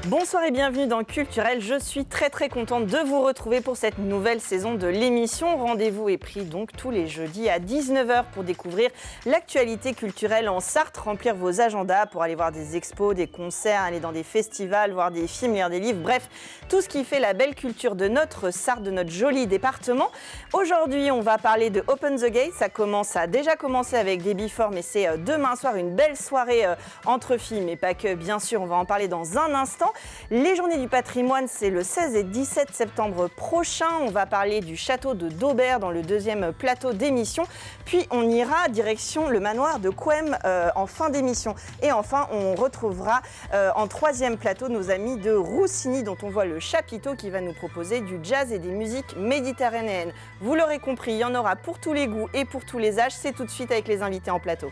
Bonsoir et bienvenue dans Culturel. Je suis très contente de vous retrouver pour cette nouvelle saison de l'émission. Rendez-vous est pris donc tous les jeudis à 19h pour découvrir l'actualité culturelle en Sarthe, remplir vos agendas pour aller voir des expos, des concerts, aller dans des festivals, voir des films, lire des livres, bref, tout ce qui fait la belle culture de notre Sarthe, de notre joli département. Aujourd'hui, on va parler de Open the Gate. Ça a déjà commencé avec des before, mais c'est demain soir une belle soirée entre filles, mais pas que, bien sûr, on va en parler dans un instant. Les Journées du patrimoine, c'est le 16 et 17 septembre prochain. On va parler du château de Daubert dans le deuxième plateau d'émission. Puis on ira direction le manoir de Couëmes en fin d'émission. Et enfin, on retrouvera en troisième plateau nos amis de Roussigny, dont on voit le chapiteau qui va nous proposer du jazz et des musiques méditerranéennes. Vous l'aurez compris, il y en aura pour tous les goûts et pour tous les âges. C'est tout de suite avec les invités en plateau.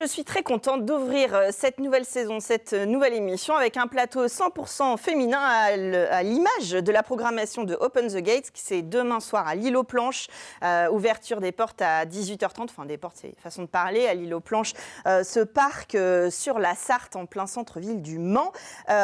Je suis très contente d'ouvrir cette nouvelle saison, cette nouvelle émission avec un plateau 100% féminin à l'image de la programmation de Open the Gates, qui c'est demain soir à l'Île aux Planches, ouverture des portes à 18h30, enfin des portes c'est façon de parler, à l'Île aux Planches, ce parc sur la Sarthe en plein centre-ville du Mans,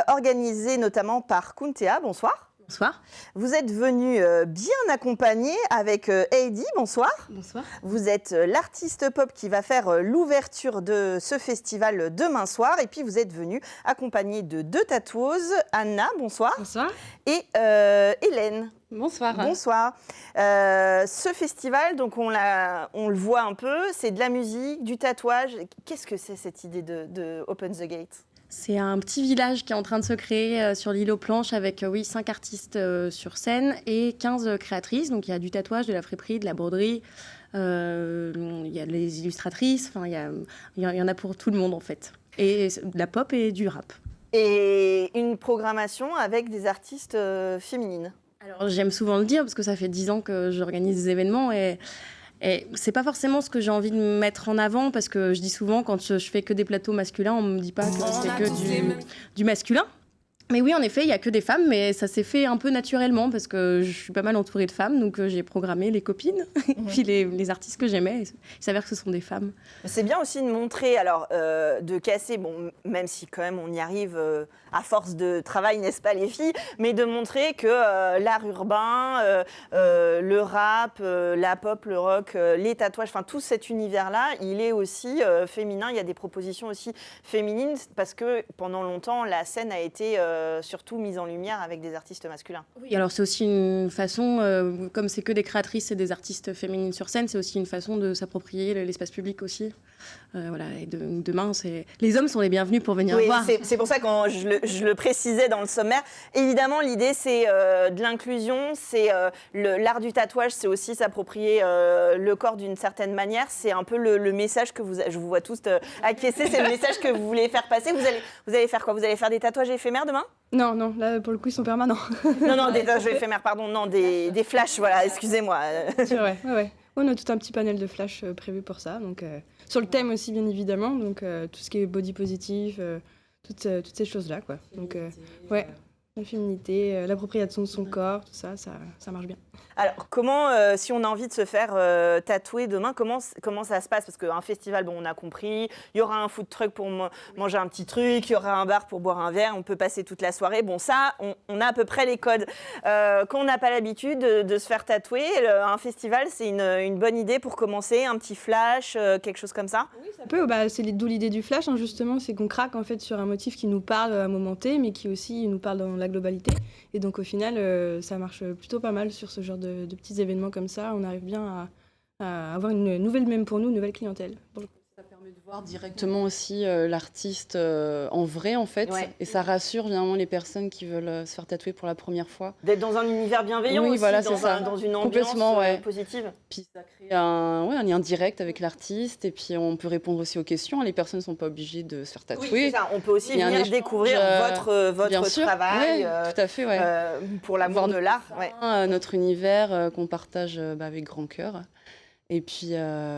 organisé notamment par Kuntea. Bonsoir. Bonsoir. Vous êtes venu bien accompagné avec Heidi. Bonsoir. Bonsoir. Vous êtes l'artiste pop qui va faire l'ouverture de ce festival demain soir. Et puis vous êtes venu accompagné de deux tatoueuses. Anna, bonsoir. Bonsoir. Et Hélène. Bonsoir. Bonsoir. Ce festival, donc on le voit un peu, c'est de la musique, du tatouage. Qu'est-ce que c'est cette idée de Open the Gate ? C'est un petit village qui est en train de se créer sur l'île aux Planches avec 5 artistes sur scène et 15 créatrices. Donc il y a du tatouage, de la friperie, de la broderie, il y a les illustratrices, enfin il y en a pour tout le monde en fait. Et de la pop et du rap. Et une programmation avec des artistes féminines. Alors j'aime souvent le dire parce que ça fait 10 ans que j'organise des événements et c'est pas forcément ce que j'ai envie de mettre en avant parce que je dis souvent quand je fais que des plateaux masculins, on me dit pas que c'est que du masculin. Mais oui, en effet, il y a que des femmes, mais ça s'est fait un peu naturellement parce que je suis pas mal entourée de femmes, donc j'ai programmé les copines et puis les artistes que j'aimais. Il s'avère que ce sont des femmes. C'est bien aussi de montrer, alors de casser, bon, même si quand même on y arrive à force de travail, n'est-ce pas les filles, mais de montrer que l'art urbain, le rap, la pop, le rock, les tatouages, enfin tout cet univers-là, il est aussi féminin. Il y a des propositions aussi féminines parce que pendant longtemps, la scène a été surtout mise en lumière avec des artistes masculins. Oui, alors c'est aussi une façon, comme c'est que des créatrices et des artistes féminines sur scène, c'est aussi une façon de s'approprier l'espace public aussi. Voilà, et demain, les hommes sont les bienvenus pour venir voir. C'est pour ça que je le précisais dans le sommaire. Évidemment, l'idée, c'est de l'inclusion, c'est l'art du tatouage, c'est aussi s'approprier le corps d'une certaine manière. C'est un peu le message que je vous vois tous acquiescer, c'est le message que vous voulez faire passer. Vous allez faire quoi ? Vous allez faire des tatouages éphémères demain ? Non, là, pour le coup, ils sont permanents. Non, des tatouages éphémères, pardon, non, des flashs, voilà, excusez-moi. C'est vrai, ouais. On a tout un petit panel de flash prévu pour ça, donc sur le thème aussi, bien évidemment, donc tout ce qui est body positif, toutes ces choses-là, quoi. Donc, ouais, la féminité, l'appropriation de son corps, tout ça, ça marche bien. Alors, comment, si on a envie de se faire tatouer demain, comment ça se passe ? Parce qu'un festival, bon, on a compris, il y aura un food truck pour manger un petit truc, il y aura un bar pour boire un verre, on peut passer toute la soirée. Bon, ça, on a à peu près les codes. Quand on n'a pas l'habitude de se faire tatouer, un festival, c'est une bonne idée pour commencer, un petit flash, quelque chose comme ça ? Oui, ça peut. C'est d'où l'idée du flash, hein, justement, c'est qu'on craque en fait sur un motif qui nous parle à un moment T, mais qui aussi nous parle dans la globalité. Et donc, au final, ça marche plutôt pas mal sur ce genre de petits événements comme ça. On arrive bien à avoir une nouvelle, même pour nous, une nouvelle clientèle. Ça permet De voir directement aussi l'artiste en vrai, en fait. Ouais. Et ça rassure vraiment les personnes qui veulent se faire tatouer pour la première fois. D'être dans un univers bienveillant Oui, aussi, voilà, dans, c'est ça. dans une ambiance Complètement, ouais. positive. Puis ça crée un lien direct avec l'artiste. Et puis on peut répondre aussi aux questions. Les personnes ne sont pas obligées de se faire tatouer. Oui, c'est ça. On peut aussi Il y a un venir échange, découvrir votre bien sûr. travail Ouais, tout à fait, ouais. pour l'amour Voir de l'art. Ouais. notre univers qu'on partage avec grand cœur. Et puis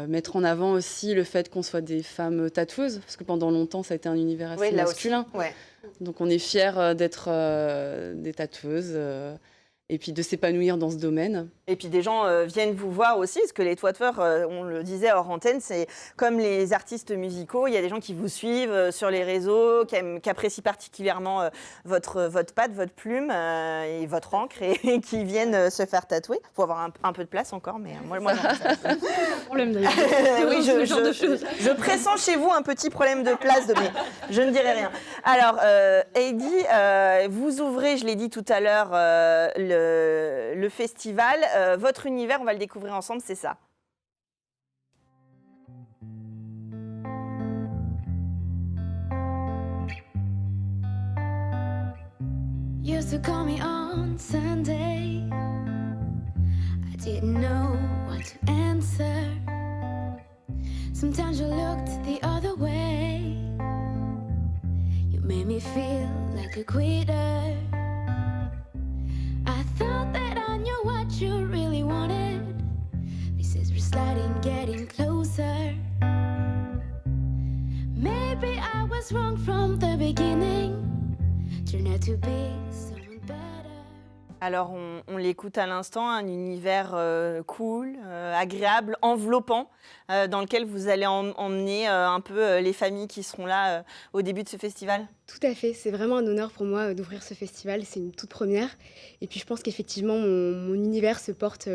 mettre en avant aussi le fait qu'on soit des femmes tatoueuses, parce que pendant longtemps, ça a été un univers assez masculin. Ouais. Donc on est fiers d'être des tatoueuses et puis de s'épanouir dans ce domaine. Et puis des gens viennent vous voir aussi, parce que les Twatfeurs, on le disait hors antenne, c'est comme les artistes musicaux, il y a des gens qui vous suivent sur les réseaux, qui apprécient particulièrement votre patte, votre plume et votre encre, et qui viennent se faire tatouer. Il faut avoir un peu de place encore, mais moi non. Pas de problème d'ailleurs. Oui, je pressens chez vous un petit problème de place, mais je ne dirai rien. Alors, Heidi, vous ouvrez, je l'ai dit tout à l'heure, le festival. Votre univers, on va le découvrir ensemble, c'est ça. Used to call me on Sunday. I didn't know what to answer. Sometimes you looked the other way. You made me feel like a quitter. I thought that I knew what you really wanted. Pieces were sliding, getting closer. Maybe I was wrong from the beginning. Turned out to be someone better. Alors, on l'écoute à l'instant, un univers cool, agréable, enveloppant, dans lequel vous allez emmener un peu les familles qui seront là au début de ce festival. Tout à fait, c'est vraiment un honneur pour moi d'ouvrir ce festival, c'est une toute première. Et puis je pense qu'effectivement, mon univers se porte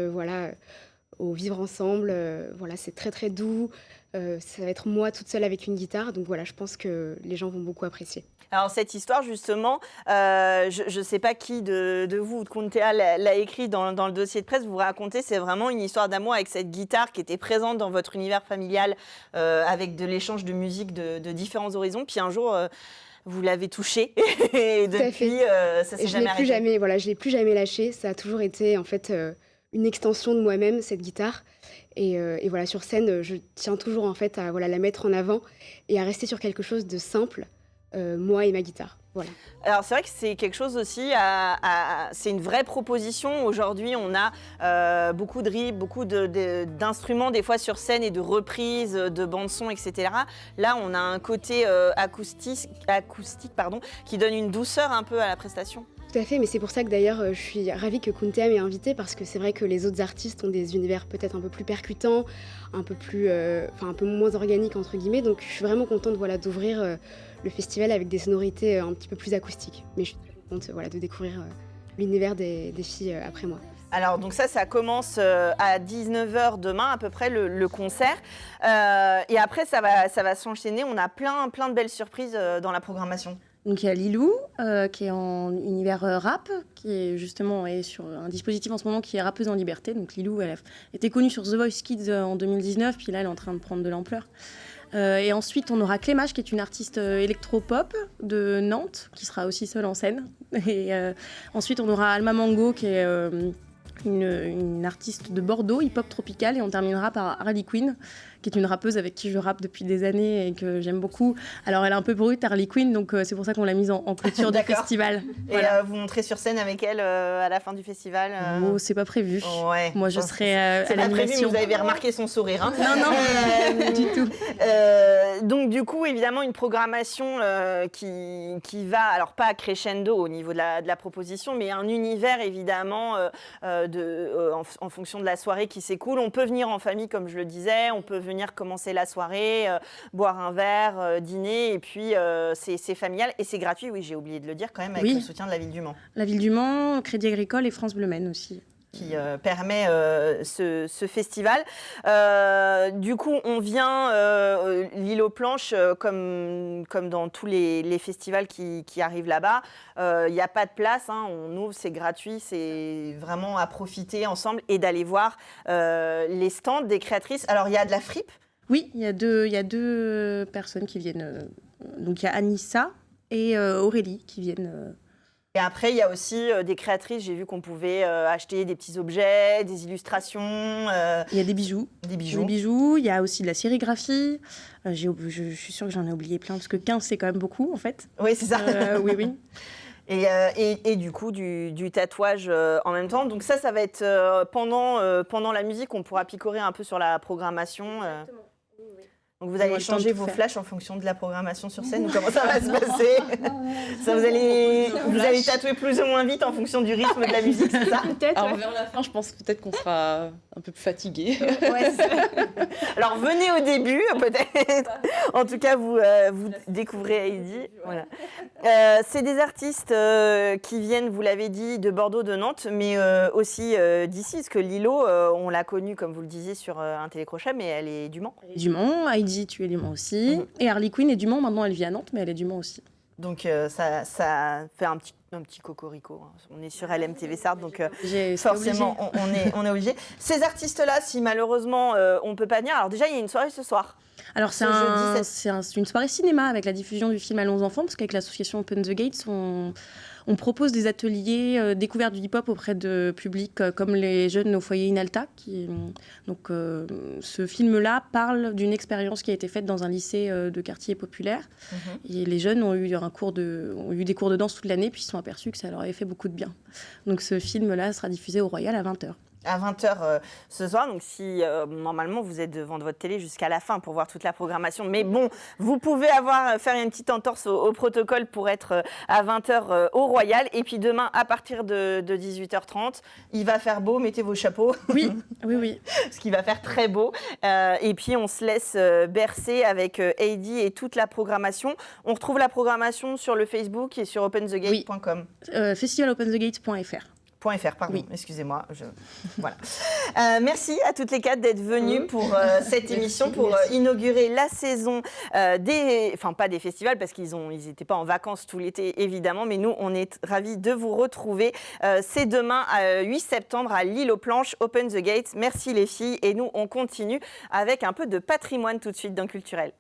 au vivre ensemble. Voilà, c'est très très doux, ça va être moi toute seule avec une guitare. Donc voilà, je pense que les gens vont beaucoup apprécier. Alors cette histoire justement, je ne sais pas qui de vous ou de Kuntea l'a écrit dans le dossier de presse, vous racontez, c'est vraiment une histoire d'amour avec cette guitare qui était présente dans votre univers familial avec de l'échange de musique de différents horizons. Puis un jour, vous l'avez touchée et depuis, ça s'est jamais arrêté. Je l'ai plus jamais lâché, ça a toujours été en fait une extension de moi-même, cette guitare. Et voilà, sur scène, je tiens toujours en fait à la mettre en avant et à rester sur quelque chose de simple. Moi et ma guitare. Voilà. Alors c'est vrai que c'est quelque chose aussi, c'est une vraie proposition. Aujourd'hui, on a beaucoup de rips, beaucoup d'instruments des fois sur scène et de reprises, de bandes-son, etc. Là, on a un côté acoustique qui donne une douceur un peu à la prestation. Tout à fait, mais c'est pour ça que d'ailleurs je suis ravie que Kuntea m'ait invitée parce que c'est vrai que les autres artistes ont des univers peut-être un peu plus percutants, un peu moins organiques entre guillemets. Donc je suis vraiment contente d'ouvrir le festival avec des sonorités un petit peu plus acoustiques. Mais je suis très contente de découvrir l'univers des filles après moi. Alors donc ça commence à 19h demain à peu près le concert. Et après ça va s'enchaîner. On a plein de belles surprises dans la programmation. Donc il y a Lilou qui est en univers rap, qui est justement sur un dispositif en ce moment qui est rappeuse en liberté. Donc Lilou, elle a été connue sur The Voice Kids en 2019, puis là elle est en train de prendre de l'ampleur. Et ensuite on aura Clémache qui est une artiste électropop de Nantes, qui sera aussi seule en scène. Et ensuite on aura Alma Mango qui est une artiste de Bordeaux, hip-hop tropical. Et on terminera par Harley Quinn, qui est une rappeuse avec qui je rappe depuis des années et que j'aime beaucoup. Alors, elle est un peu brute, Harley Quinn, donc c'est pour ça qu'on l'a mise en clôture du festival. Voilà. Et vous montrez sur scène avec elle à la fin du festival Oh, c'est pas prévu. Ouais. Moi, je serai à c'est pas prévu, mais l'animation. vous avez remarqué son sourire. Hein. Non, du tout. Donc, du coup, évidemment, une programmation qui va, alors pas crescendo au niveau de la proposition, mais un univers, évidemment, en fonction de la soirée qui s'écoule. On peut venir en famille, comme je le disais, on peut venir commencer la soirée, boire un verre, dîner, et puis c'est familial et c'est gratuit, oui, j'ai oublié de le dire quand même, avec le soutien de la Ville du Mans. La Ville du Mans, Crédit Agricole et France Bleu Maine aussi. Qui permet ce festival. Du coup, on vient l'île aux planches, comme dans tous les festivals qui arrivent là-bas. Il n'y a pas de place, hein, on ouvre, c'est gratuit, c'est vraiment à profiter ensemble et d'aller voir les stands des créatrices. Alors, il y a de la fripe. Oui, il y a deux personnes qui viennent. Donc il y a Anissa et Aurélie qui viennent. Et après, il y a aussi des créatrices. J'ai vu qu'on pouvait acheter des petits objets, des illustrations. Il y a des bijoux. Des bijoux. Des bijoux. Il y a aussi de la sérigraphie. Je suis sûre que j'en ai oublié plein, parce que 15, c'est quand même beaucoup, en fait. Oui, c'est ça. Oui. Et du coup, du tatouage en même temps. Donc ça va être pendant la musique, on pourra picorer un peu sur la programmation. Donc vous allez changer vos flashs en fonction de la programmation sur scène ou comment ça va se passer. Ça, vous allez tatouer plus ou moins vite en fonction du rythme de la musique, c'est ça? Peut-être. Alors vers la fin, je pense peut-être qu'on sera un peu plus fatigué. Ouais, alors venez au début peut-être. En tout cas, vous découvrez Heidi. Voilà. C'est des artistes qui viennent, vous l'avez dit, de Bordeaux, de Nantes, mais aussi d'ici, parce que Lilo, on l'a connue, comme vous le disiez, sur un télécrochet, mais elle est du Mans. Elle est du Mans. Heidi, tu es du Mans aussi. Et Harley Quinn est du Mans. Maintenant, elle vit à Nantes, mais elle est du Mans aussi. Donc ça fait un petit cocorico. Hein. On est sur LMTV Sarthe, donc forcément on est obligé. Ces artistes-là, si malheureusement on ne peut pas venir, alors déjà il y a une soirée ce soir. Alors c'est une soirée cinéma avec la diffusion du film Allons enfants, parce qu'avec l'association Open the Gates, on propose des ateliers découvertes du hip-hop auprès de publics comme les jeunes au foyer Inalta. Donc ce film-là parle d'une expérience qui a été faite dans un lycée de quartier populaire. Et les jeunes ont eu des cours de danse toute l'année, puis ils se sont aperçus que ça leur avait fait beaucoup de bien. Donc ce film-là sera diffusé au Royal à 20h. À 20h ce soir, donc si normalement vous êtes devant votre télé jusqu'à la fin pour voir toute la programmation, mais bon, vous pouvez faire une petite entorse au protocole pour être à 20h au Royal, et puis demain à partir de 18h30, il va faire beau, mettez vos chapeaux. Oui. Parce qu'il va faire très beau, et puis on se laisse bercer avec Heidi et toute la programmation. On retrouve la programmation sur le Facebook et sur openthegate.com. Festivalopenthegate.fr. Pardon, excusez-moi. Voilà. Merci à toutes les quatre d'être venues pour cette émission, pour inaugurer la saison pas des festivals, parce qu'ils n'étaient pas en vacances tout l'été, évidemment, mais nous, on est ravis de vous retrouver. C'est demain, 8 septembre, à l'Île aux Planches, Open the Gates. Merci les filles, et nous, on continue avec un peu de patrimoine tout de suite dans Culturel.